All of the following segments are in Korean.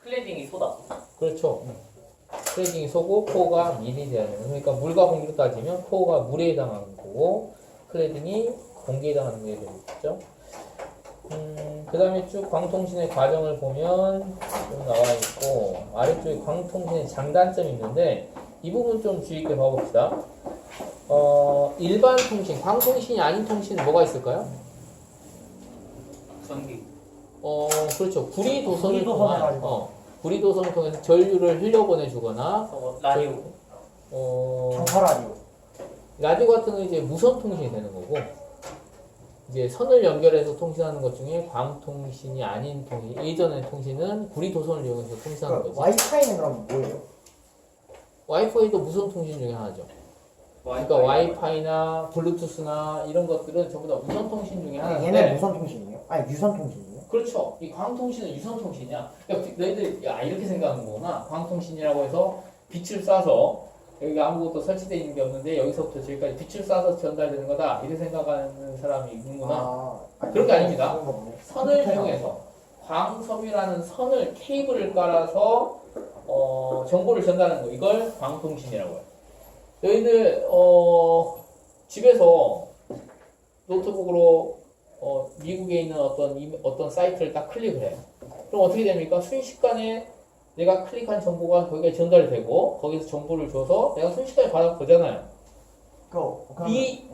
클레딩이 소다. 그렇죠. 클레딩이 소고 코어가 밀이 돼야 되는. 그러니까 물과 공기로 따지면 코어가 물에 해당하는 거고 클레딩이 공기에 해당하는 게 되겠죠. 그 다음에 쭉 광통신의 과정을 보면 좀 나와 있고 아래쪽에 광통신의 장단점이 있는데 이 부분 좀 주의 있게 봐봅시다. 일반 통신, 광통신이 아닌 통신은 뭐가 있을까요? 전기. 그렇죠. 구리도선을 구리도선을 통한 가지고. 구리도선을 통해서 전류를 흘려보내주거나 라디오. 전파 라디오. 라디오 같은 건 이제 무선 통신이 되는 거고 이제 선을 연결해서 통신하는 것 중에 광통신이 아닌 통신, 예전의 통신은 구리도선을 이용해서 통신하는 거지. 와이파이는 그럼 뭐예요? 와이파이도 무선 통신 중에 하나죠. 그러니까 와이파이나 블루투스나 이런 것들은 전부 다 무선 통신 중에 하나인데. 얘는 무선 통신이에요? 아니 유선 통신이에요? 그렇죠. 이 광통신은 유선 통신이야. 그러니까 너희들 이렇게 생각하는 거구나. 광통신이라고 해서 빛을 쏴서 여기 아무것도 설치되어 있는 게 없는데 여기서부터 저기까지 빛을 쏴서 전달되는 거다. 이렇게 생각하는 사람이 있는구나. 그런 게 아닙니다. 선을 이용해서 광섬유라는 선을 케이블을 깔아서 정보를 전달하는 거. 이걸 광통신이라고 해요. 너희들 집에서 노트북으로 미국에 있는 어떤 사이트를 딱 클릭을 해요. 그럼 어떻게 됩니까? 순식간에 내가 클릭한 정보가 거기에 전달이 되고 거기서 정보를 줘서 내가 순식간에 받아보잖아요. 이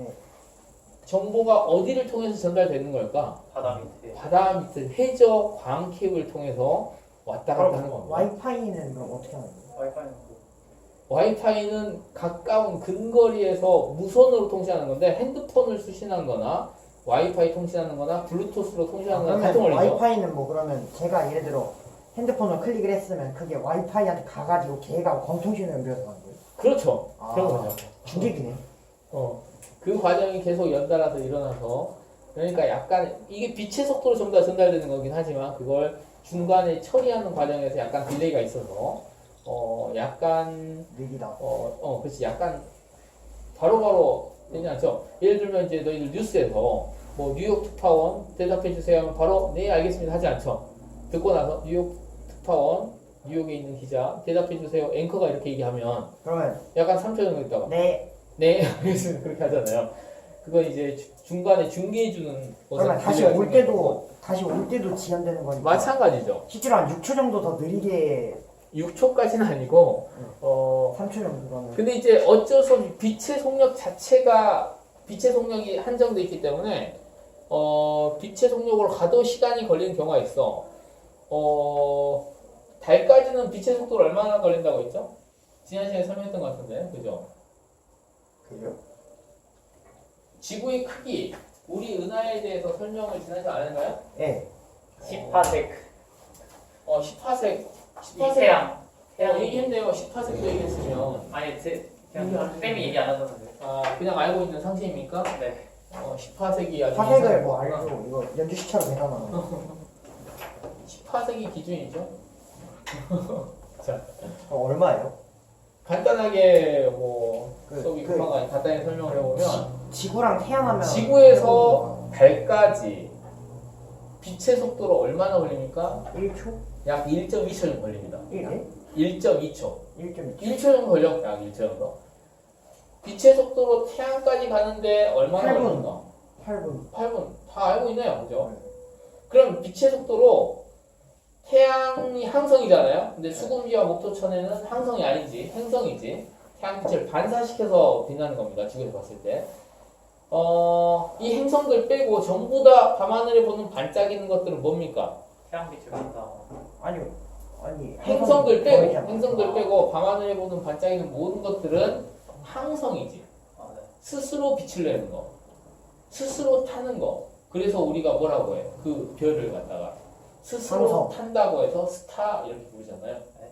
정보가 어디를 통해서 전달되는 걸까? 바다 밑에. 바다 밑에 해저 광 케이블을 통해서 왔다 갔다 하는 겁니다. 와이파이는 그럼 어떻게 하는 거예요? 와이파이는 와이파이는 가까운 근거리에서 무선으로 통신하는 건데 핸드폰을 수신하는 거나 와이파이 통신하는 거나 블루투스로 통신하는 거나 같은 그러면 원리죠. 와이파이는 뭐 그러면 제가 예를 들어 핸드폰을 클릭을 했으면 그게 와이파이한테 가가지고 걔가 광통신을 연결해서 가는 거예요? 그렇죠. 그런 거죠. 중계기네. 그 과정이 계속 연달아서 일어나서 그러니까 약간 이게 빛의 속도로 전부 다 전달되는 거긴 하지만 그걸 중간에 처리하는 과정에서 약간 딜레이가 있어서 약간 느리다. 그렇지 약간 바로바로 되지 않죠. 예를 들면 이제 너희들 뉴스에서 뭐 뉴욕 특파원 대답해 주세요 하면 바로 네 알겠습니다 하지 않죠. 듣고 나서 뉴욕 특파원 뉴욕에 있는 기자 대답해 주세요 앵커가 이렇게 얘기하면 그러면 약간 3초 정도 있다가 네 알겠습니다 그렇게 하잖아요. 그건 이제 중간에 중계해 주는 그러면 다시 올 때도 지연되는 거니까 마찬가지죠. 실제로 한 6초 정도 더 느리게 6초까지는 아니고 3초 정도는 근데 이제 어쩔 수 없이 빛의 속력 자체가 빛의 속력이 한정돼 있기 때문에 빛의 속력으로 가도 시간이 걸리는 경우가 있어. 달까지는 빛의 속도로 얼마나 걸린다고 했죠? 지난 시간에 설명했던 것 같은데, 그죠? 그래요? 지구의 크기, 우리 은하에 대해서 설명을 지난 시간에 안 했나요? 네. 10파섹. 10파섹. 태양. 얘기했네요. 10파섹도 얘기했으면. 아니 그냥 쌤이 얘기 안 하셨는데. 그냥 알고 있는 상식입니까? 네. 10파섹이 아주 파색을 뭐 알죠? 이거 연주시처럼 계산하는 10파섹이 기준이죠. 자, 얼마예요? 간단하게 뭐 그- 수업이 그- 금방 간단히 설명을 해보면 지구랑 태양하면 지구에서 달까지 빛의 속도로 얼마나 걸립니까? 1초? 약 1.2초 정도 걸립니다. 1에? 1.2초. 1.2초. 1초 정도 걸려. 약 1초 정도. 빛의 속도로 태양까지 가는데 얼마나 8분. 걸리나? 8분. 8분. 다 알고 있네요. 그죠? 그럼 빛의 속도로 태양이 항성이잖아요. 근데 수금지와 목토천에는 항성이 아니지. 행성이지. 태양빛을 반사시켜서 빛나는 겁니다. 지구에서 봤을 때. 이 행성들 빼고 전부 다 밤하늘에 보는 반짝이는 것들은 뭡니까? 태양빛을 본다. 아니 행성들 빼고, 거리잖아. 행성들 빼고 밤하늘에 보는 반짝이는 모든 것들은 항성이지. 네. 스스로 빛을 내는 거. 스스로 타는 거. 그래서 우리가 뭐라고 해? 그 별을 갖다가 스스로 항성. 탄다고 해서 스타 이렇게 부르잖아요. 네.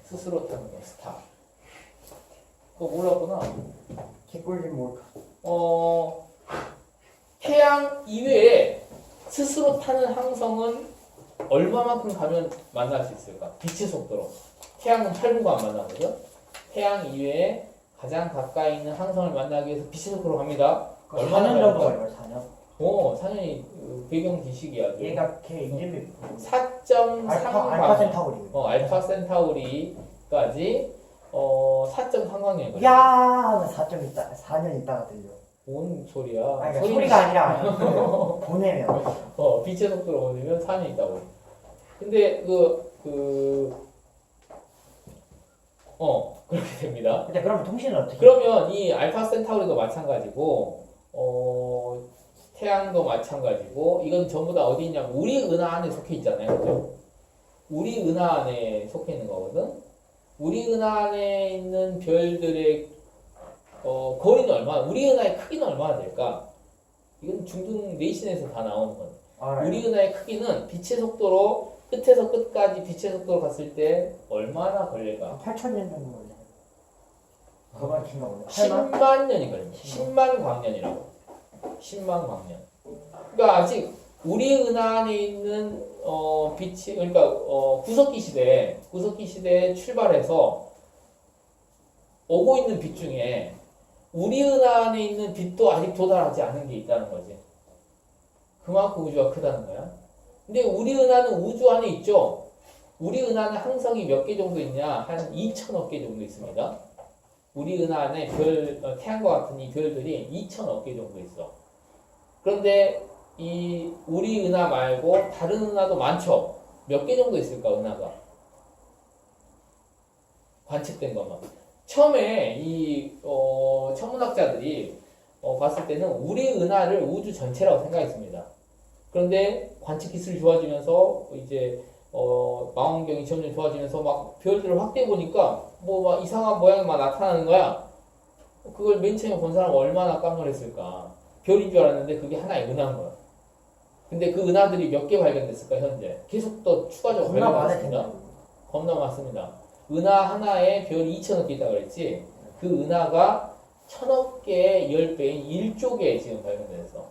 스스로 타는 거, 스타. 그거 몰랐구나. 개꿀잼 몰카. 태양 이외에 스스로 타는 항성은 얼마만큼 가면 만날 수 있을까? 빛의 속도로. 태양은 8분간 안 만나거든? 태양 이외에 가장 가까이 있는 항성을 만나기 위해서 빛의 속도로 갑니다. 얼마나 4년 정도 걸릴까? 걸려요, 4년. 당연히 배경 지식이야. 얘가 걔 이름이 4.3 알파 센타우리. 알파 센타우리까지 4.3광년이거든. 야 하면 4년 있다가 들려. 뭔 소리야? 아니 그러니까 소리가 아니라 보내면. 빛의 속도로 보내면 4년 있다고. 근데 그렇게 됩니다. 근데 그러면 통신은 어떻게? 그러면 이 알파 센타우리도 마찬가지고, 태양도 마찬가지고, 이건 전부 다 어디 있냐면 우리 은하 안에 속해 있잖아요, 그죠? 우리 은하 안에 속해 있는 거거든. 우리 은하 안에 있는 별들의 거리는 얼마나? 우리 은하의 크기는 얼마나 될까? 이건 중등 내신에서 다 나오는 거예요. 우리 은하의 크기는 빛의 속도로 끝에서 끝까지 빛의 속도로 갔을 때 얼마나 걸릴까? 8,000년 정도 걸려. 그만 긴가 보네. 10만 년이 걸립니다. 10만 광년이라고. 10만 광년. 그러니까 아직 우리 은하 안에 있는 빛이 그러니까 구석기 시대에 출발해서 오고 있는 빛 중에 우리 은하 안에 있는 빛도 아직 도달하지 않은 게 있다는 거지. 그만큼 우주가 크다는 거야. 근데 우리 은하는 우주 안에 있죠. 우리 은하는 항성이 몇 개 정도 있냐? 한 2천억 개 정도 있습니다. 우리 은하 안에 태양과 같은 이 별들이 2천억 개 정도 있어. 그런데 이 우리 은하 말고 다른 은하도 많죠. 몇 개 정도 있을까, 은하가? 관측된 것만. 처음에 이 천문학자들이 봤을 때는 우리 은하를 우주 전체라고 생각했습니다. 그런데 관측 기술이 좋아지면서 이제 망원경이 점점 좋아지면서 막 별들을 확대해 보니까 뭐 막 이상한 모양이 막 나타나는 거야. 그걸 맨 처음에 본 사람은 얼마나 깜놀했을까. 별인 줄 알았는데 그게 하나의 은하인 거야. 근데 그 은하들이 몇 개 발견됐을까 현재? 계속 또 추가적으로 발견됐습니다. 겁나 많습니다. 은하 하나에 별이 2천억 개 있다고 그랬지? 그 은하가 1,000억 개의 10배인 1조 개 지금 발견됐어.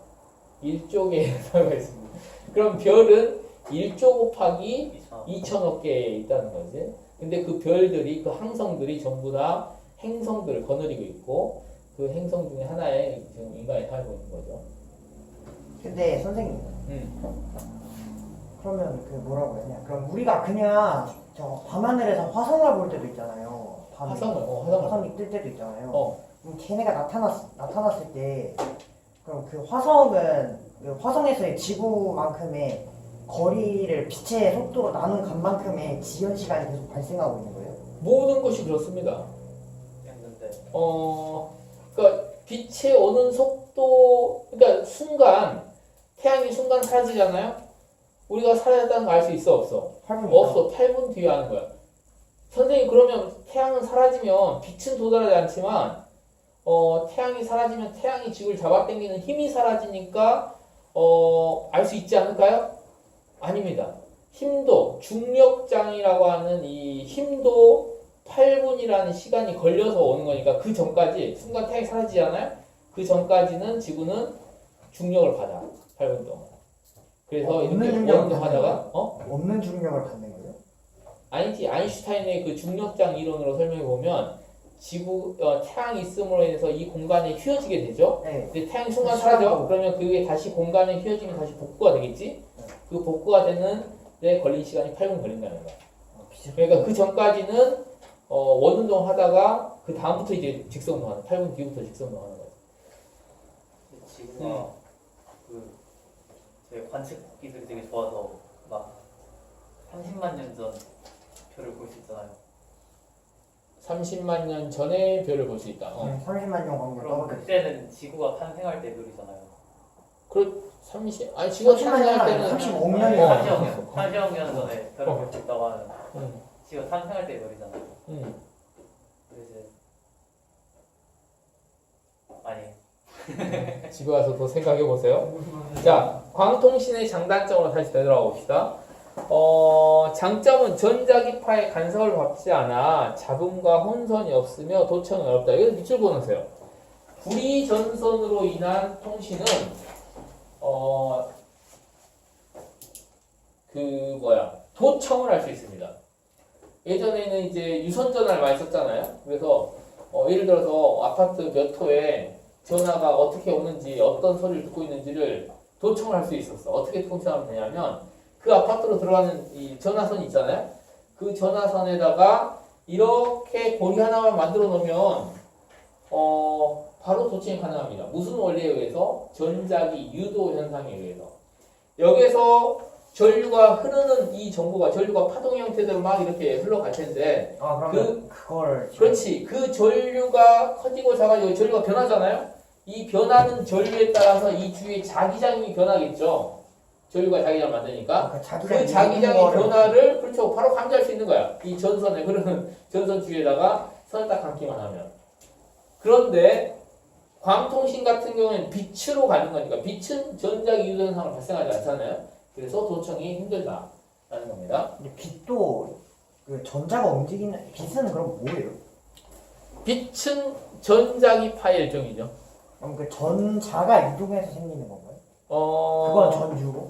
1조 개의 은하가 있습니다. 그럼 별은 1조 곱하기 2천억 개 있다는 거지. 근데 그 별들이, 그 항성들이 전부 다 행성들을 거느리고 있고, 그 행성 중에 하나에 지금 인간이 살고 있는 거죠. 근데 선생님. 그러면 그 뭐라고 해야 되냐? 그럼 우리가 그냥 저 밤하늘에서 화성을 볼 때도 있잖아요. 화성이 뜰 때도 있잖아요. 그럼 걔네가 나타났을 때 그럼 그 화성은 그 화성에서의 지구만큼의 거리를 빛의 속도로 나눈 간만큼의 지연 시간이 계속 발생하고 있는 거예요? 모든 것이 그렇습니다. 그러니까 빛의 오는 속도, 그러니까 태양이 순간 사라지잖아요. 우리가 사라졌다는 거 알 수 있어, 없어? 8분 없어. 8분 뒤에 하는 거야. 선생님, 그러면 태양은 사라지면 빛은 도달하지 않지만 태양이 사라지면 태양이 지구를 잡아당기는 힘이 사라지니까 알 수 있지 않을까요? 아닙니다. 힘도, 중력장이라고 하는 이 힘도 8분이라는 시간이 걸려서 오는 거니까 그 전까지 순간 태양이 사라지잖아요? 그 전까지는 지구는 중력을 받아. 8분 동안. 그래서 이렇게 운동하다가 없는 중력을 받는 거예요? 아니지. 아인슈타인의 그 중력장 이론으로 설명해 보면 태양이 있음으로 인해서 이 공간에 휘어지게 되죠. 네. 근데 태양이 순간 사라져. 그러면 그게 다시 공간에 휘어지면 다시 복구가 되겠지. 그 복구가 되는 데 걸린 시간이 8분 걸린다는 거야. 그러니까 그 전까지는 원운동 하다가 그 다음부터 이제 직선운동 하는 8분 뒤부터 직선운동 하는 거야. 지구가 제 관측 기술이 되게 좋아서 막 30만 년 전 별을 볼 수 있잖아요. 30만 년 전에 별을 볼 수 있다. 30만 년 광고 그럼 그때는 지구가 탄생할 때 별이잖아요. 아니 지금 30만 년 탄생할 때는 35년 30억 년 전에 별을 볼 수 있다고 하는 지구가 탄생할 때 별이잖아요. 그래서 아니 집에 와서 더 생각해 보세요. 자, 광통신의 장단점으로 다시 되돌아가 봅시다. 장점은 전자기파의 간섭을 받지 않아 잡음과 혼선이 없으며 도청이 어렵다. 이거 밑줄 그어놓으세요. 불이전선으로 인한 통신은 도청을 할 수 있습니다. 예전에는 이제 유선전화를 많이 썼잖아요. 그래서 예를 들어서 아파트 몇 호에 전화가 어떻게 오는지 어떤 소리를 듣고 있는지를 도청을 할 수 있었어. 어떻게 도청하면 되냐면 그 아파트로 들어가는 이 전화선이 있잖아요. 그 전화선에다가 이렇게 고리 하나만 만들어 놓으면 바로 도청이 가능합니다. 무슨 원리에 의해서? 전자기 유도 현상에 의해서. 여기서 전류가 흐르는 이 정보가 전류가 파동 형태대로 막 이렇게 흘러갈 텐데 그러면 그걸 그렇지. 그 전류가 커지고 작아지고 전류가 변하잖아요. 이 변하는 전류에 따라서 이 주위의 자기장이 변하겠죠. 전류가 자기장 만드니까 그 자기장의 변화를 그렇죠. 바로 감지할 수 있는 거야. 이 전선에 흐르는 전선 주위에다가 선을 딱 감기만 하면. 그런데 광통신 같은 경우에는 빛으로 가는 거니까 빛은 전자기 유도 현상을 발생하지 않잖아요. 그래서 도청이 힘들다라는 겁니다. 근데 빛도 그 전자가 움직이는 빛은 그럼 뭐예요? 빛은 전자기파의 일종이죠. 그럼 그 전자가 이동해서 생기는 건가요? 그건 전류로?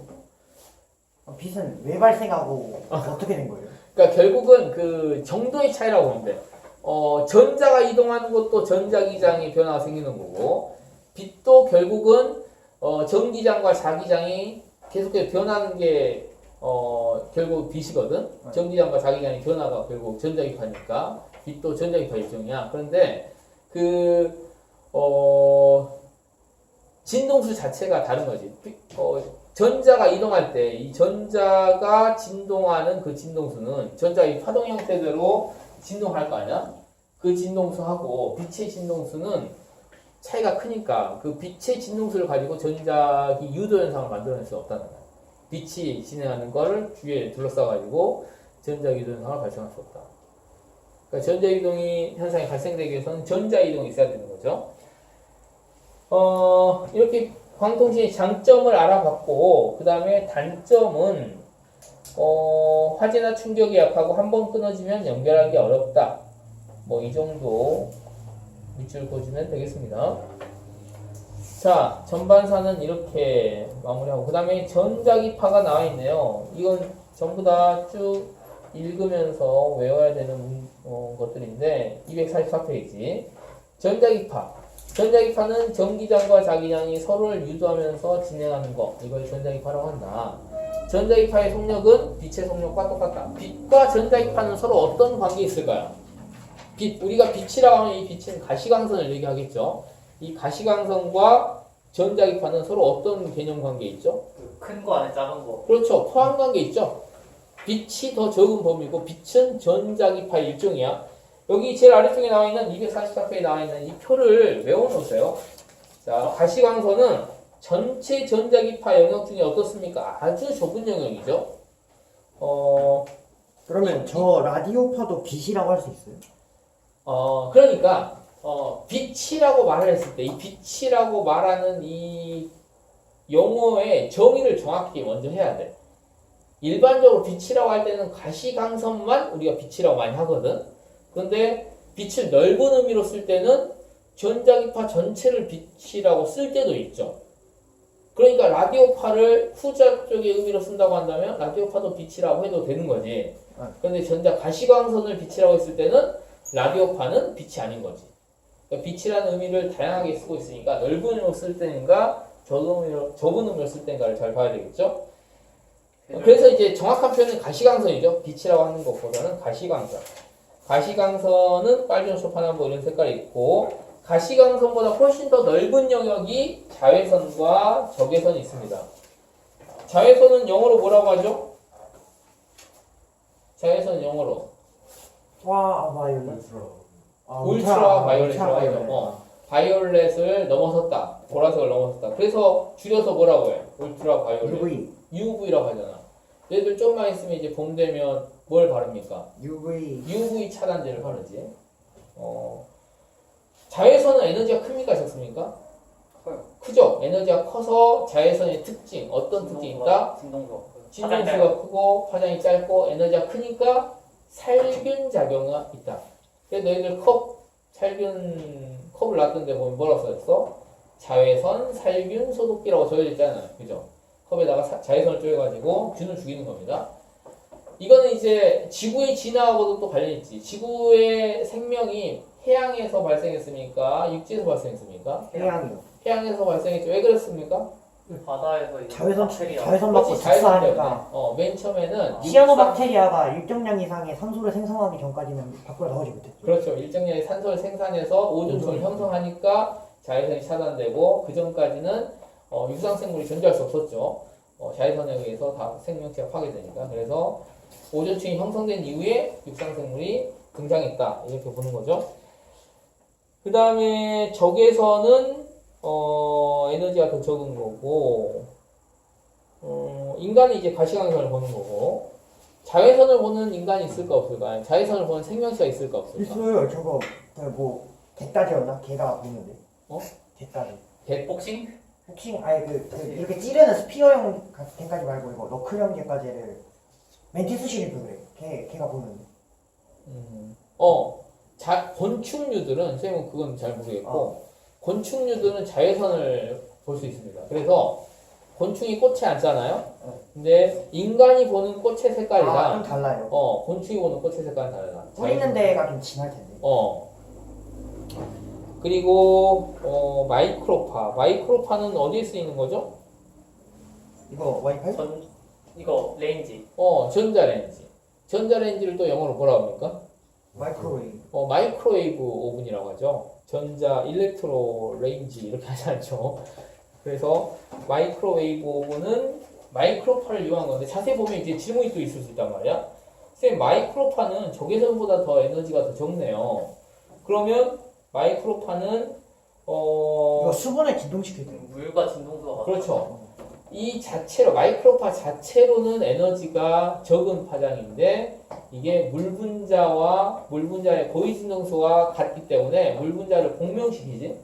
빛은 왜 발생하고 어떻게 된 거예요? 그러니까 결국은 그 정도의 차이라고 보면 돼. 전자가 이동하는 것도 전자기장의 변화가 생기는 거고, 빛도 결국은 전기장과 자기장이 계속해서 변하는 게 결국 빛이거든. 전기장과 자기장의 변화가 결국 전자기파니까 빛도 전자기파 일종이야. 그런데 그 진동수 자체가 다른 거지. 전자가 이동할 때 이 전자가 진동하는 그 진동수는 전자의 파동 형태대로 진동할 거 아니야? 그 진동수하고 빛의 진동수는 차이가 크니까 그 빛의 진동수를 가지고 전자기 유도 현상을 만들어낼 수 없다는 거야. 빛이 진행하는 거를 주위에 둘러싸가지고 전자기 유도 현상을 발생할 수 없다. 그러니까 전자이동이 현상이 발생되기 위해서는 전자이동이 있어야 되는 거죠. 이렇게 광통신의 장점을 알아봤고, 그 다음에 단점은 화재나 충격이 약하고 한번 끊어지면 연결하기 어렵다. 뭐 이 정도 밑줄 그어주면 되겠습니다. 자, 전반사는 이렇게 마무리하고, 그 다음에 전자기파가 나와 있네요. 이건 전부 다 쭉 읽으면서 외워야 되는 것들인데 244페이지. 전자기파는 전기장과 자기장이 서로를 유도하면서 진행하는 것, 이걸 전자기파라고 한다. 전자기파의 속력은 빛의 속력과 똑같다. 빛과 전자기파는 서로 어떤 관계에 있을까요? 빛, 우리가 빛이라고 하면 이 빛은 가시광선을 얘기하겠죠. 이 가시광선과 전자기파는 서로 어떤 개념 관계에 있죠? 큰 거 안에 작은 거. 그렇죠. 포함 관계 있죠. 빛이 더 적은 범위고 빛은 전자기파의 일종이야. 여기 제일 아래쪽에 나와 있는 244페이지에 나와 있는 이 표를 외워놓으세요. 자, 가시광선은 전체 전자기파 영역 중에 어떻습니까? 아주 좁은 영역이죠. 그러면 저 라디오파도 빛이라고 할 수 있어요? 그러니까 빛이라고 말을 했을 때 이 빛이라고 말하는 이 용어의 정의를 정확히 먼저 해야 돼. 일반적으로 빛이라고 할 때는 가시광선만 우리가 빛이라고 많이 하거든. 그런데 빛을 넓은 의미로 쓸 때는 전자기파 전체를 빛이라고 쓸 때도 있죠. 그러니까 라디오파를 후자 쪽의 의미로 쓴다고 한다면 라디오파도 빛이라고 해도 되는 거지. 그런데 가시광선을 빛이라고 했을 때는 라디오파는 빛이 아닌 거지. 그러니까 빛이라는 의미를 다양하게 쓰고 있으니까 넓은 의미로 쓸 때인가 좁은 의미로 쓸 때인가를 잘 봐야 되겠죠. 그래서 이제 정확한 표현은 가시광선이죠. 빛이라고 하는 것보다는 가시광선. 가시광선은 빨간 소파나무 이런 색깔이 있고, 가시광선보다 훨씬 더 넓은 영역이 자외선과 적외선이 있습니다. 자외선은 영어로 뭐라고 하죠? 자외선은 영어로 바이올렛. 울트라 바이올렛이라고 하죠. 바이올렛을 넘어섰다. 보라색을 넘어섰다. 그래서 줄여서 뭐라고 해? 울트라 바이올렛. UV라고 하잖아. 얘들 좀만 있으면 이제 봄 되면 뭘 바릅니까? UV 차단제를 바르지. 자외선은 에너지가 큽니까 적습니까? 커요. 크죠. 에너지가 커서 자외선의 특징, 어떤 특징이 있다? 진동수가 크고 파장이 짧고 에너지가 크니까 살균 작용이 있다. 그래서 너희들 컵을 놨던데 보면 뭐라고 써있어? 자외선 살균 소독기라고 적혀져 있잖아요. 그죠? 컵에다가 자외선을 쪼여가지고 균을 죽이는 겁니다. 이거는 이제 지구의 진화하고도 또 관련이 있지. 지구의 생명이 해양에서 발생했습니까? 육지에서 발생했습니까? 해양이요. 해양에서 발생했죠. 왜 그랬습니까? 바다에서 이제 자외선 박테리아. 자외선 받고 그렇지, 자외선 때문에. 축사하니까 맨 처음에는 시아노박테리아가 일정량 이상의 산소를 생성하기 전까지는 밖으로 나오지 못했죠. 그렇죠. 일정량의 산소를 생산해서 오존층을 형성하니까 자외선이 차단되고 그 전까지는 육상생물이 존재할 수 없었죠. 자외선에 의해서 다 생명체가 파괴되니까. 그래서 오존층이 형성된 이후에 육상생물이 등장했다. 이렇게 보는 거죠. 그 다음에 적외선은 에너지가 더 적은 거고, 인간이 이제 가시광선을 보는 거고, 자외선을 보는 인간이 있을까 없을까? 자외선을 보는 생명체가 있을까 없을까? 있어요. 저거 뭐 개따지였나? 개가 보는데. 개따지. 복싱? 혹시 아예 이렇게 찌르는 스피어형 개까지 말고 이거 너클형 개까지를 멘티스 시리프 그래. 걔가 보는데. 곤충류들은 선생님은 그건 잘 모르겠고 곤충류들은 자외선을 볼 수 있습니다. 그래서 곤충이 꽃에 앉잖아요. 근데 인간이 보는 꽃의 좀 색깔이랑 달라요. 곤충이 보는 꽃의 색깔은 다르다. 꿀 있는 데가 좀 진할 텐데. 그리고 마이크로파는 어디에 쓰이는 거죠? 이거 와이파이? 이거 레인지. 전자레인지. 전자레인지를 또 영어로 뭐라고 합니까? 마이크로웨이브. 마이크로웨이브 오븐이라고 하죠. 전자 일렉트로 레인지 이렇게 하지 않죠. 그래서 마이크로웨이브 오븐은 마이크로파를 이용한 건데 자세히 보면 이제 질문이 또 있을 수 있단 말이야. 선생님 마이크로파는 적외선보다 더 에너지가 더 적네요. 그러면 마이크로파는 이거 수분을 진동시킬 때. 물과 진동수가 같아. 그렇죠. 이 자체로 마이크로파 자체로는 에너지가 적은 파장인데 이게 물 분자의 고위 진동수가 같기 때문에 물 분자를 공명시키지.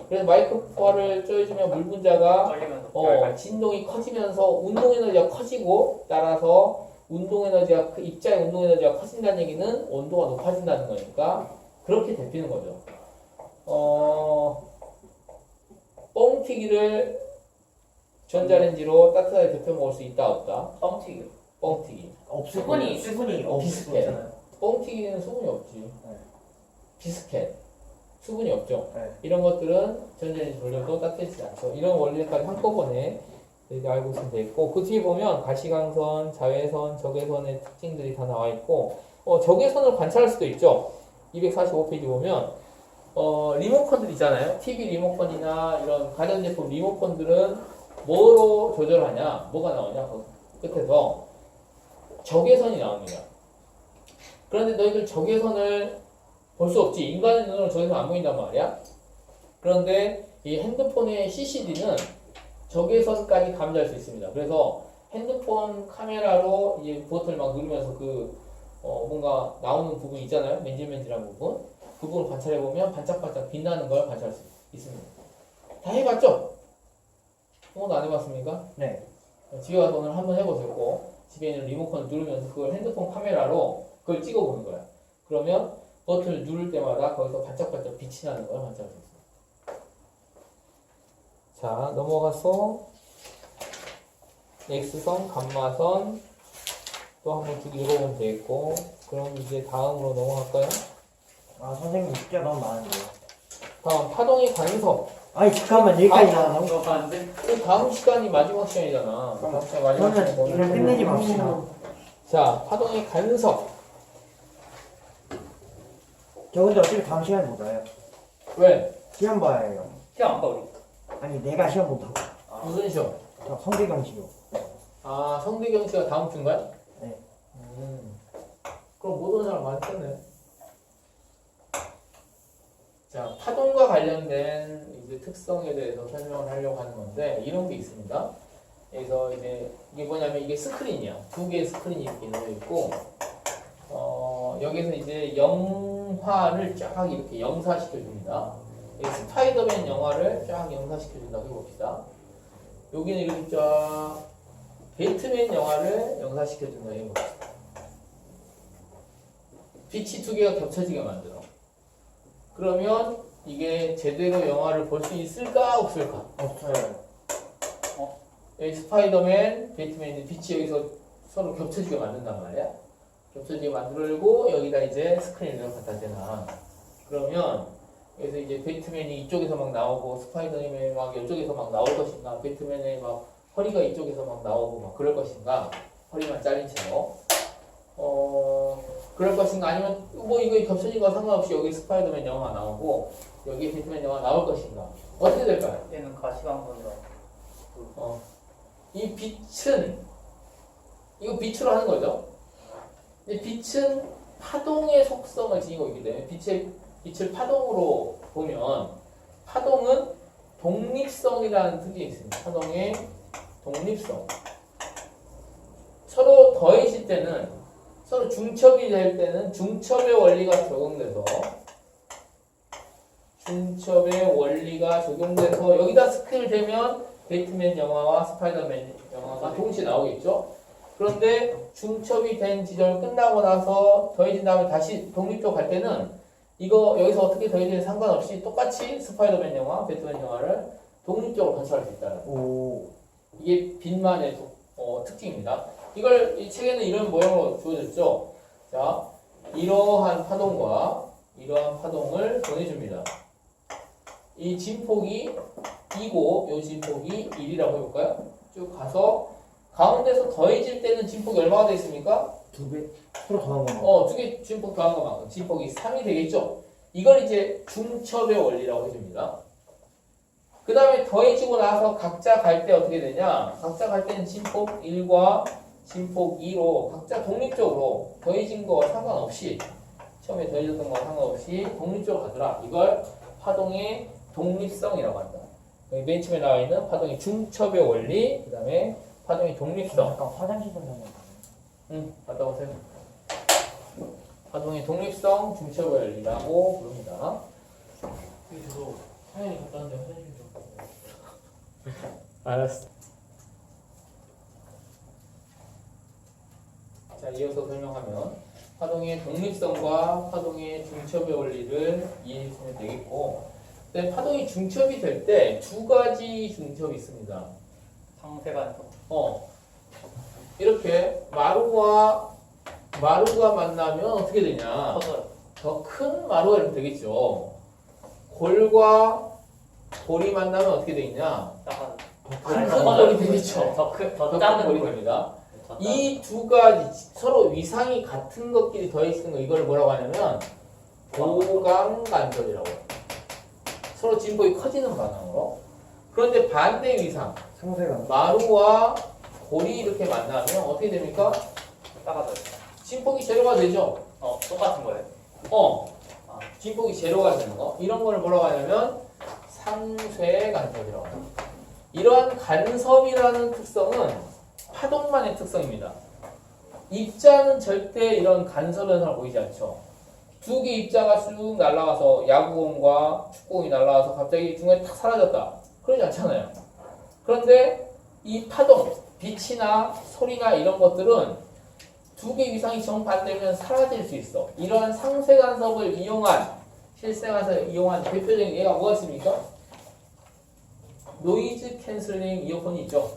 그래서 마이크로파를 쪼여주면 물 분자가 떨리면서 진동이 커지면서 운동 에너지가 커지고 따라서 운동 에너지가 입자의 운동 에너지가 커진다는 얘기는 온도가 높아진다는 거니까 그렇게 대피는 거죠. 뻥튀기를 전자레인지로 따뜻하게 데펴 먹을 수 있다 없다? 뻥튀기. 뻥튀기. 수분이 비슷해. 없잖아요. 뻥튀기는 수분이 없지. 네. 비스켓. 수분이 없죠. 네. 이런 것들은 전자레인지 돌려도 따뜻해지지 않죠. 이런 원리까지 한꺼번에 이렇게 알고 있으면 되겠고 그 뒤에 보면 가시광선, 자외선, 적외선의 특징들이 다 나와 있고 적외선을 관찰할 수도 있죠. 245페이지 보면 리모컨들 있잖아요. TV 리모컨이나 이런 가전제품 리모컨들은 뭐로 조절하냐? 뭐가 나오냐? 그 끝에서 적외선이 나옵니다. 그런데 너희들 적외선을 볼 수 없지. 인간의 눈으로 적외선 안 보인단 말이야. 그런데 이 핸드폰의 CCD는 적외선까지 감지할 수 있습니다. 그래서 핸드폰 카메라로 이제 버튼을 막 누르면서 뭔가 나오는 부분 있잖아요. 맨질맨질한 부분. 그 부분을 관찰해보면 반짝반짝 빛나는 걸 관찰할 수 있습니다. 다 해봤죠? 한번도 안 해봤습니까? 네. 집에 가서 오늘 한번 해보세요. 꼭. 집에 있는 리모컨을 누르면서 그걸 핸드폰 카메라로 그걸 찍어보는 거야. 그러면 버튼을 누를 때마다 거기서 반짝반짝 빛이 나는 걸 관찰할 수 있습니다. 자, 넘어가서 X선, 감마선 또 한번 쭉 읽어보면 되겠고 그럼 이제 다음으로 넘어갈까요? 선생님 숙제가 너무 많은데요. 다음 파동의 간섭. 아니 잠깐만 여기까지 나왔나? 이거 봤는데? 그 다음 시간이 마지막 시간이잖아. 다음 시간 마지막 그러면 시간 이걸 끝내지 맙시다. 자, 파동의 간섭. 저 근데 어차피 다음 시간에 못 와요. 왜? 시험 봐야 해요. 시험 안 봐, 우리. 아니 내가 시험 본다고. 무슨 시험? 저 성대경 시요. 성대경 씨가 다음 주인가요? 네. 그럼 못 오는 사람 많겠네. 자, 파동과 관련된 이제 특성에 대해서 설명을 하려고 하는 건데 이런 게 있습니다. 그래서 이제 이게 뭐냐면 이게 스크린이야. 두 개의 스크린이 이렇게 놓여 있고 여기서 이제 영화를 쫙 이렇게 영사시켜 줍니다. 스파이더맨 영화를 쫙 영사시켜 준다고 해봅시다. 여기는 이렇게 쫙 배트맨 영화를 영사시켜 준다고 해봅시다. 빛이 두 개가 겹쳐지게 만들어. 그러면 이게 제대로 영화를 볼 수 있을까 없을까? 없어요. 여기 스파이더맨, 배트맨이 빛이 여기서 서로 겹쳐지게 만든단 말이야. 겹쳐지게 만들고 여기다 이제 스크린을 갖다 대놔. 그러면 그래서 이제 배트맨이 이쪽에서 막 나오고 스파이더맨이 막 이쪽에서 막 나올 것인가, 배트맨의 막 허리가 이쪽에서 막 나오고 막 그럴 것인가, 허리만 잘린 채로 그럴 것인가, 아니면 뭐 이거 겹쳐진 거 상관없이 여기 스파이더맨 영화가 나오고 여기 배트맨 영화 나올 것인가, 어떻게 될까요? 얘는 가시광선이라. 이 빛은 이거 빛으로 하는 거죠. 근데 빛은 파동의 속성을 지니고 있기 때문에 빛을 파동으로 보면 파동은 독립성이라는 특징이 있습니다. 파동의 독립성. 서로 더해질 때는, 서로 중첩이 될 때는 중첩의 원리가 적용돼서 여기다 스케일 되면 배트맨 영화와 스파이더맨 영화가 동시에 나오겠죠. 그런데 중첩이 된 지점을 끝나고 나서 더해진 다음에 다시 독립적으로 갈 때는 이거 여기서 어떻게 더해지는 상관없이 똑같이 스파이더맨 영화, 배트맨 영화를 독립적으로 관찰할 수 있다는 거. 이게 빛만의 특징입니다. 이걸 이 책에는 이런 모양으로 주어졌죠. 자, 이러한 파동과 이러한 파동을 보내줍니다. 이 진폭이 2고 이 진폭이 1이라고 해볼까요? 쭉 가서 가운데서 더해질 때는 진폭이 얼마가 되겠습니까? 2배 서로 더한 거. 2개 진폭 더한 것만큼 진폭이 3이 되겠죠? 이걸 이제 중첩의 원리라고 해줍니다. 그 다음에 더해지고 나서 각자 갈 때 어떻게 되냐? 각자 갈 때는 진폭 1과 진폭 2로 각자 독립적으로 더해진 거 상관없이, 처음에 더해졌던 거 상관없이 독립적으로 가더라. 이걸 파동의 독립성이라고 한다. 여기 맨 처음에 나와 있는 파동의 중첩의 원리, 그 다음에 파동의 독립성. 약간 화장실 좀 가면. 갔다 오세요. 파동의 독립성, 중첩의 원리라고 부릅니다. 그래서 사연이 갔다 왔는데 화장실 좀. 알았어. 자, 이어서 설명하면 파동의 독립성과 파동의 중첩의 원리를 이해했으면 되겠고, 근데 파동이 중첩이 될 때 두 가지 중첩이 있습니다. 상세간섭. 이렇게 마루가 만나면 어떻게 되냐? 커져요. 더 큰 마루가 이렇게 되겠죠. 골과 골이 만나면 어떻게 되겠냐? 큰 골이 되겠죠. 더 더 작은 큰 골이 됩니다. 이 두 가지 서로 위상이 같은 것끼리 더해지는 거, 이걸 뭐라고 하냐면 보강간섭이라고 해요. 서로 진폭이 커지는 방향으로. 그런데 반대 위상, 상세가. 마루와 골이 이렇게 만나면 어떻게 됩니까? 작아져요. 진폭이 제로가 되죠. 똑같은 거예요. 진폭이 제로가 되는 거. 이런 걸 뭐라고 하냐면 상쇄 간섭이라고 합니다. 이러한 간섭이라는 특성은 파동만의 특성입니다. 입자는 절대 이런 간섭 현상을 보이지 않죠. 두 개 입자가 쑥 날아가서 야구공과 축구공이 날아가서 갑자기 중간에 탁 사라졌다. 그러지 않잖아요. 그런데 이 파동, 빛이나 소리나 이런 것들은 두 개 이상이 정반대면 사라질 수 있어. 이러한 상쇄 간섭을 이용한, 실생활에서 이용한 대표적인 예가 뭐가 있습니까? 노이즈 캔슬링 이어폰이 있죠.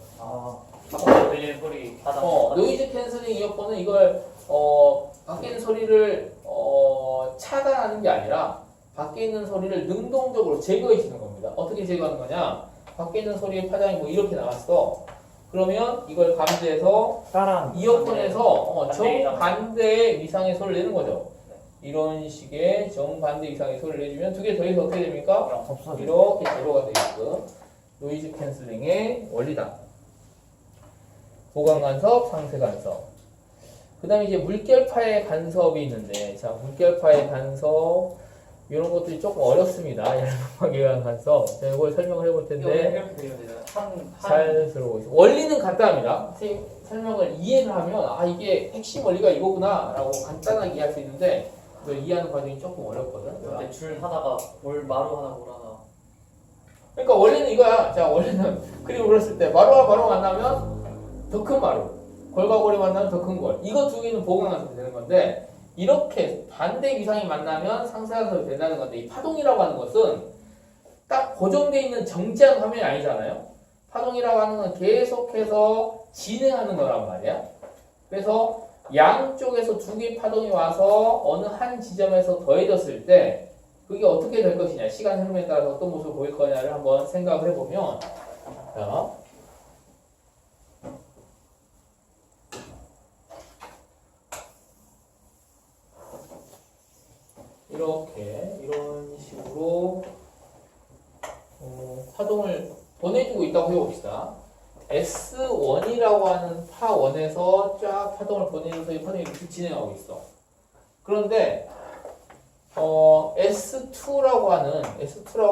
밖에서 들리는 소리 하다. 노이즈 캔슬링 이어폰은 이걸 밖에 있는 소리를 차단하는 게 아니라 밖에 있는 소리를 능동적으로 제거해 주는 겁니다. 어떻게 제거하는 거냐? 밖에 있는 소리의 파장이 뭐 이렇게 나왔어. 그러면 이걸 감지해서 이어폰에서 정반대의 위상의 소리를 내는 거죠. 이런 식의 정반대 이상의 소리를 내주면 두 개 더해서 어떻게 됩니까? 이렇게 제로가 되게끔 노이즈 캔슬링의 원리다. 보강간섭, 상쇄간섭. 그 다음에 이제 물결파의 간섭이 있는데, 자, 물결파의 간섭, 이런 것들이 조금 어렵습니다. 얄팍하게 의한 간섭. 자, 이걸 설명을 해볼 텐데, 이렇게 그리면 되잖아요. 자연스러워. 원리는 간단합니다. 선생님 설명을 이해를 하면, 이게 핵심 원리가 이거구나, 라고 간단하게 이해할 수 있는데, 그걸 이해하는 과정이 조금 어렵거든. 근데 줄 하다가 마루 하나 뭘 하나. 그러니까 원리는 이거야. 자, 원리는 그림을 그렸을 때 마루와 마루 만나면 더 큰 마루, 골과 골이 만나면 더 큰 골. 이거 두 개는 보강간섭이 되는 건데, 이렇게 반대 위상이 만나면 상쇄간섭이 된다는 건데, 이 파동이라고 하는 것은 딱 고정되어 있는 정지한 화면이 아니잖아요. 파동이라고 하는 건 계속해서 진행하는 거란 말이야. 그래서 양쪽에서 두 개의 파동이 와서 어느 한 지점에서 더해졌을 때 그게 어떻게 될 것이냐, 시간 흐름에 따라서 어떤 모습을 보일 거냐를 한번 생각을 해보면, 자, 이렇게 이런 식으로 파동을 보내주고 있다고 해봅시다. S1이라고 하는 파1에서 쫙 파동을 보내면서 이 파동이 이렇게 진행하고 있어. 그런데 S2라고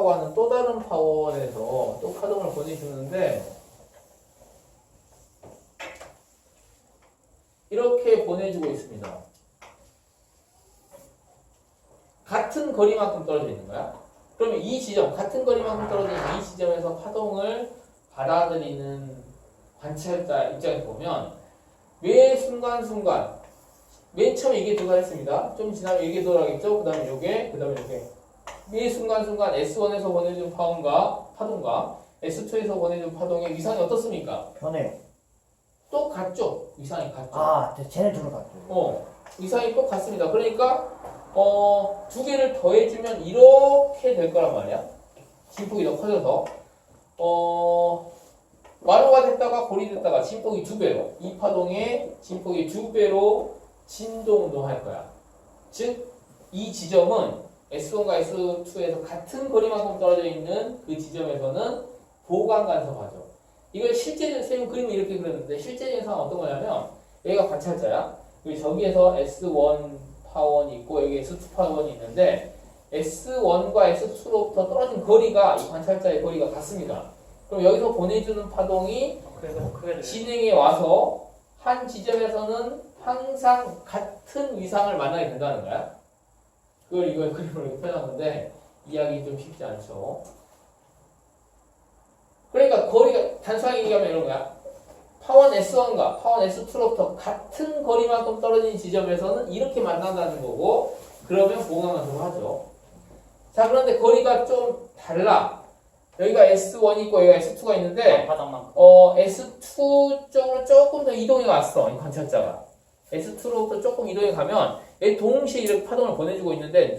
하는 또 다른 파원에서 또 파동을 보내주는데 이렇게 보내주고 있습니다. 같은 거리만큼 떨어져 있는 거야. 그러면 이 지점, 같은 거리만큼 떨어져 있는 이 지점에서 파동을 받아들이는 관찰자 입장에서 보면 매 순간순간 맨 처음에 이게 도달했습니다. 좀 지나면 이게 도달하겠죠? 그 다음에 요게, 그 다음에 요게. 매 순간순간 S1에서 보내준 파동과 S2에서 보내준 파동의 위상이 어떻습니까? 변해요. 똑같죠? 위상이 같죠? 아, 쟤네 둘은 같죠. 위상이 똑같습니다. 그러니까 두 개를 더해주면 이렇게 될 거란 말이야. 진폭이 더 커져서 완호가 됐다가 골이 됐다가 진폭이 2배로, 이 파동의 진폭이 2배로 진동운동할 거야. 즉, 이 지점은 S1과 S2에서 같은 거리만큼 떨어져 있는 그 지점에서는 보강 간섭하죠. 이걸 실제적인 쌤은 그림을 이렇게 그렸는데 실제적인 상황은 어떤 거냐면 여기가 관찰자야. 그리고 저기에서 S1 파원이 있고 여기 S2 파원이 있는데 S1과 S2로부터 떨어진 거리가 이 관찰자의 거리가 같습니다. 그럼 여기서 보내주는 파동이 진행해 와서 한 지점에서는 항상 같은 위상을 만나게 된다는 거야. 이걸 그림으로 표현한 건데 이해하기 좀 쉽지 않죠. 그러니까 거리가 단순하게 얘기하면 이런 거야. 파원 S1과 파원 S2로부터 같은 거리만큼 떨어진 지점에서는 이렇게 만난다는 거고 그러면 보강간섭을 하죠. 자, 그런데 거리가 좀 달라. 여기가 S1이 있고 여기가 S2가 있는데 S2 쪽으로 조금 더 이동해 왔어. 이 관찰자가. S2로부터 조금 이동해 가면 얘 동시에 이렇게 파동을 보내주고 있는데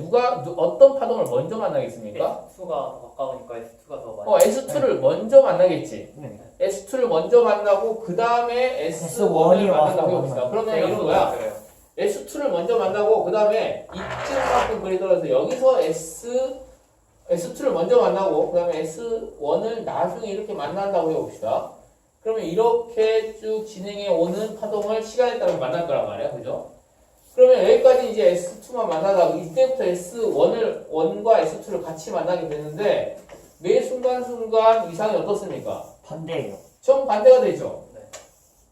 어떤 파동을 먼저 만나겠습니까? S2가 더 가까우니까 S2가 더 많이 S2를 먼저 만나겠지. 네. S2를 먼저 만나고 그 다음에 S1을 만난다고 해봅시다. 그러면 이런 거야. 그래요. S2를 먼저 만나고 그 다음에 이쯤만큼 거리 떨어져서 여기서 S2를 먼저 만나고 그 다음에 S1을 나중에 이렇게 만난다고 해봅시다. 그러면 이렇게 쭉 진행해 오는 파동을 시간에 따라 만날 거란 말이야. 그죠? 그러면 여기까지 이제 S2만 만나다가 이때부터 S1과 S2를 같이 만나게 되는데 매 순간순간 위상이 어떻습니까? 반대예요. 정반대가 되죠. 네.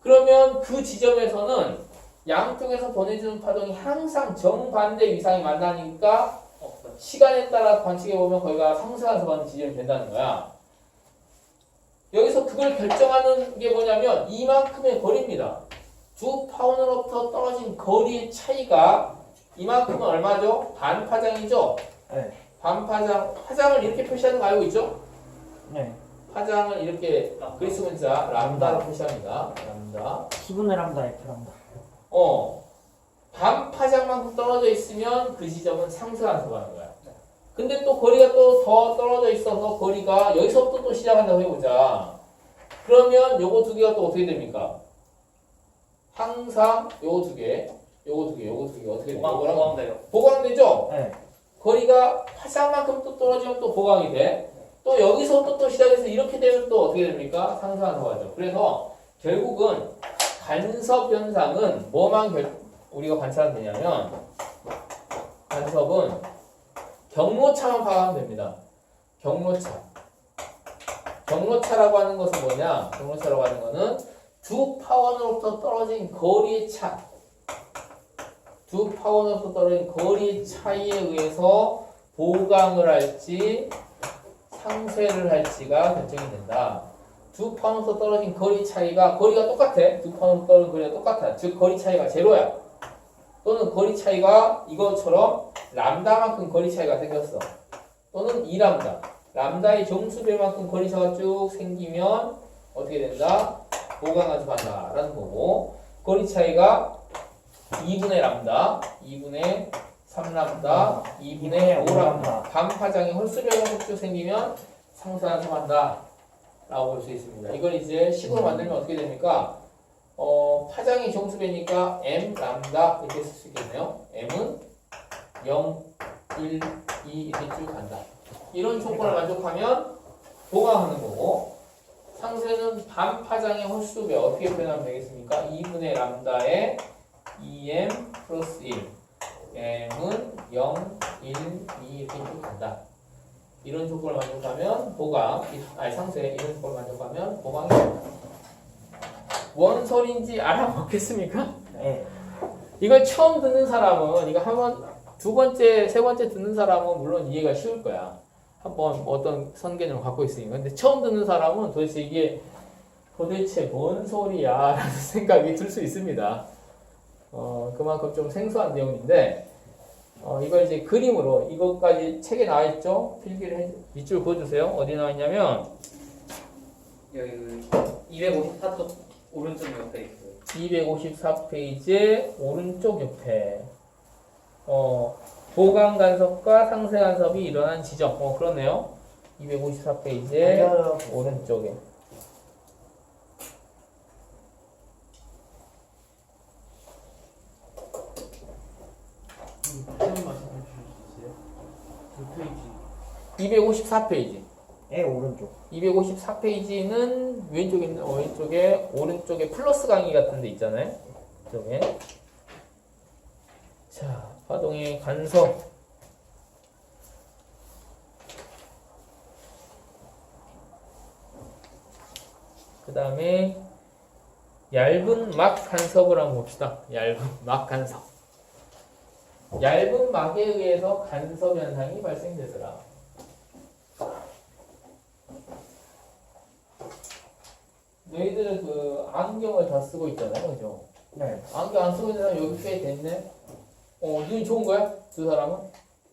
그러면 그 지점에서는 양쪽에서 보내주는 파동이 항상 정반대 위상이 만나니까 없어요. 시간에 따라 관측해보면 거기가 상승한서가는 지점이 된다는 거야. 여기서 그걸 결정하는 게 뭐냐면 이만큼의 거리입니다. 두 파원으로부터 떨어진 거리의 차이가 이만큼은 얼마죠? 반파장이죠? 네. 파장을 이렇게 표시하는 거 알고 있죠? 네. 파장을 이렇게 그리스 문자 람다로 표시합니다. 람다. T분의 람다 F 람다. 반파장만큼 떨어져 있으면 그 지점은 상승한다고 하는 거야. 근데 또 거리가 또 더 떨어져 있어서 거리가 여기서부터 또 시작한다고 해보자. 그러면 요거 두 개가 또 어떻게 됩니까? 항상 요거 두 개 어떻게 됩니까? 보강돼요. 보강되죠? 네. 거리가 파장만큼 또 떨어지면 또 보강이 돼. 또 여기서부터 또 시작해서 이렇게 되면 또 어떻게 됩니까? 상승한다고 하죠. 그래서 결국은 간섭 현상은 우리가 관찰하면 되냐면 간섭은 경로차만 파악하면 됩니다. 경로차라고 하는 것은 뭐냐? 경로차라고 하는 것은 두 파원으로부터 떨어진 거리의 차. 두 파원으로부터 떨어진 거리의 차이에 의해서 보강을 할지 상쇄를 할지가 결정이 된다. 두 파원으로부터 떨어진 거리 차이가 거리가 똑같아. 두 파원으로부터 떨어진 거리가 똑같아. 즉 거리 차이가 제로야. 또는 거리 차이가 이것처럼 람다만큼 거리 차이가 생겼어. 또는 2람다. 람다의 정수배만큼 거리 차가 쭉 생기면 어떻게 된다? 보강간섭한다 라는 거고 거리 차이가 2분의 람다, 2분의 3람다 2분의 5람다. 반파장이 홀수변 홀수 생기면 상수한성한다 라고 볼 수 있습니다. 이걸 이제 식으로 만들면 어떻게 됩니까? 파장이 정수배니까 m 람다 이렇게 쓸 수 있겠네요. m은 0, 1, 2 이렇게 쭉 간다. 이런 조건을 만족하면 보강하는 거고, 상수는 반파장의 홀수배 어떻게 표현하면 되겠습니까? 2분의 람다에 2m 플러스 1 m은 0, 1, 2 이렇게 쭉 간다. 이런 조건을 만족하면 보강, 상수에 이런 조건을 만족하면 보강이 됩니다. 뭔 소린지 알아먹겠습니까? 네. 이걸 처음 듣는 사람은, 이거 한번, 두 번째, 세 번째 듣는 사람은 물론 이해가 쉬울 거야. 한번 어떤 선개념을 갖고 있으니까. 근데 처음 듣는 사람은 도대체 이게 도대체 뭔 소리야? 라는 생각이 들 수 있습니다. 그만큼 좀 생소한 내용인데, 이걸 이제 그림으로, 이것까지 책에 나와 있죠? 필기를 밑줄 그어주세요. 어디 나와 있냐면, 여기 254쪽 오른쪽 옆에 있어요. 254페이지의 오른쪽 옆에 보강 간섭과 상세 간섭이 일어난 지점. 그렇네요. 254페이지의 오른쪽에. 다시 말씀해 주실 수 있어요? 그 페이지. 254페이지. 네, 오른쪽. 254페이지는 왼쪽에 오른쪽에 플러스 강의 같은 데 있잖아요. 이쪽에. 자, 파동의 간섭. 그 다음에 얇은 막 간섭을 한번 봅시다. 얇은 막 간섭. 얇은 막에 의해서 간섭 현상이 발생되더라. 너희들은 그 안경을 다 쓰고 있잖아요, 그죠? 네. 안경 안 쓰고 있는 사람 여기 꽤 됐네. 눈이 좋은 거야? 두 사람은?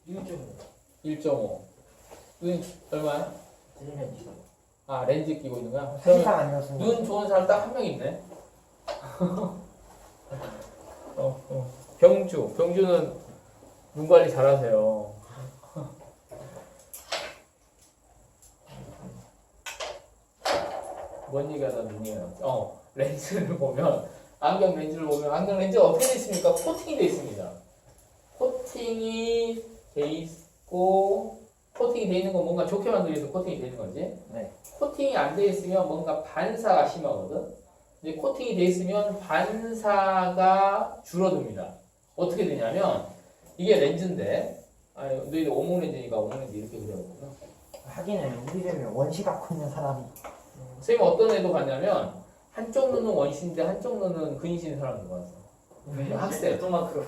1.5. 눈이 얼마야? 아, 렌즈 끼고 있는 거야? 그러면 사실상 아니었습니다. 눈 좋은 사람 딱 한 명 있네. 병주는 눈 관리 잘하세요. 뭔 얘기하다 눈이에요. 렌즈를 보면, 안경 렌즈를 보면, 안경 렌즈가 어떻게 되어 있습니까? 코팅이 되어 있습니다. 코팅이 돼 있고, 코팅이 돼 있는 건 뭔가 좋게 만들기 위해서 코팅이 되는 거지. 네. 코팅이 안 돼 있으면 뭔가 반사가 심하거든. 근데 코팅이 돼 있으면 반사가 줄어듭니다. 어떻게 되냐면, 이게 렌즈인데, 너희들 오목 렌즈니까 오목 렌즈 이렇게 그려보구나. 하기는 우리들은 원시 갖고 있는 사람이. 선생님 어떤 애도 봤냐면 한쪽 눈은 원시인데 한쪽 눈은 근시인 사람도 봤어. 학생. 조그맣고.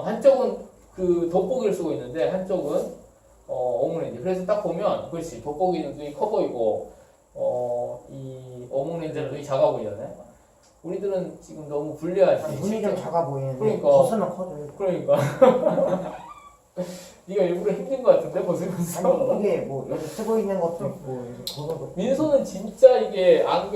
한쪽은 그 돋보기를 쓰고 있는데 한쪽은 오목렌즈. 그래서 딱 보면 그렇지 돋보기는 눈이 커 보이고 이 오목렌즈는 눈이 작아 보이잖아요. 우리들은 지금 너무 불리하지. 눈이 좀 작아 보이는데 그러니까. 벗으면 커져요. 그러니까 네가 일부러 힘든 것 같은데 벗으면서. 아니 이게 뭐 여기 쓰고 있는 것도 있고 여기 벗어도. 민소는 진짜 이게 안경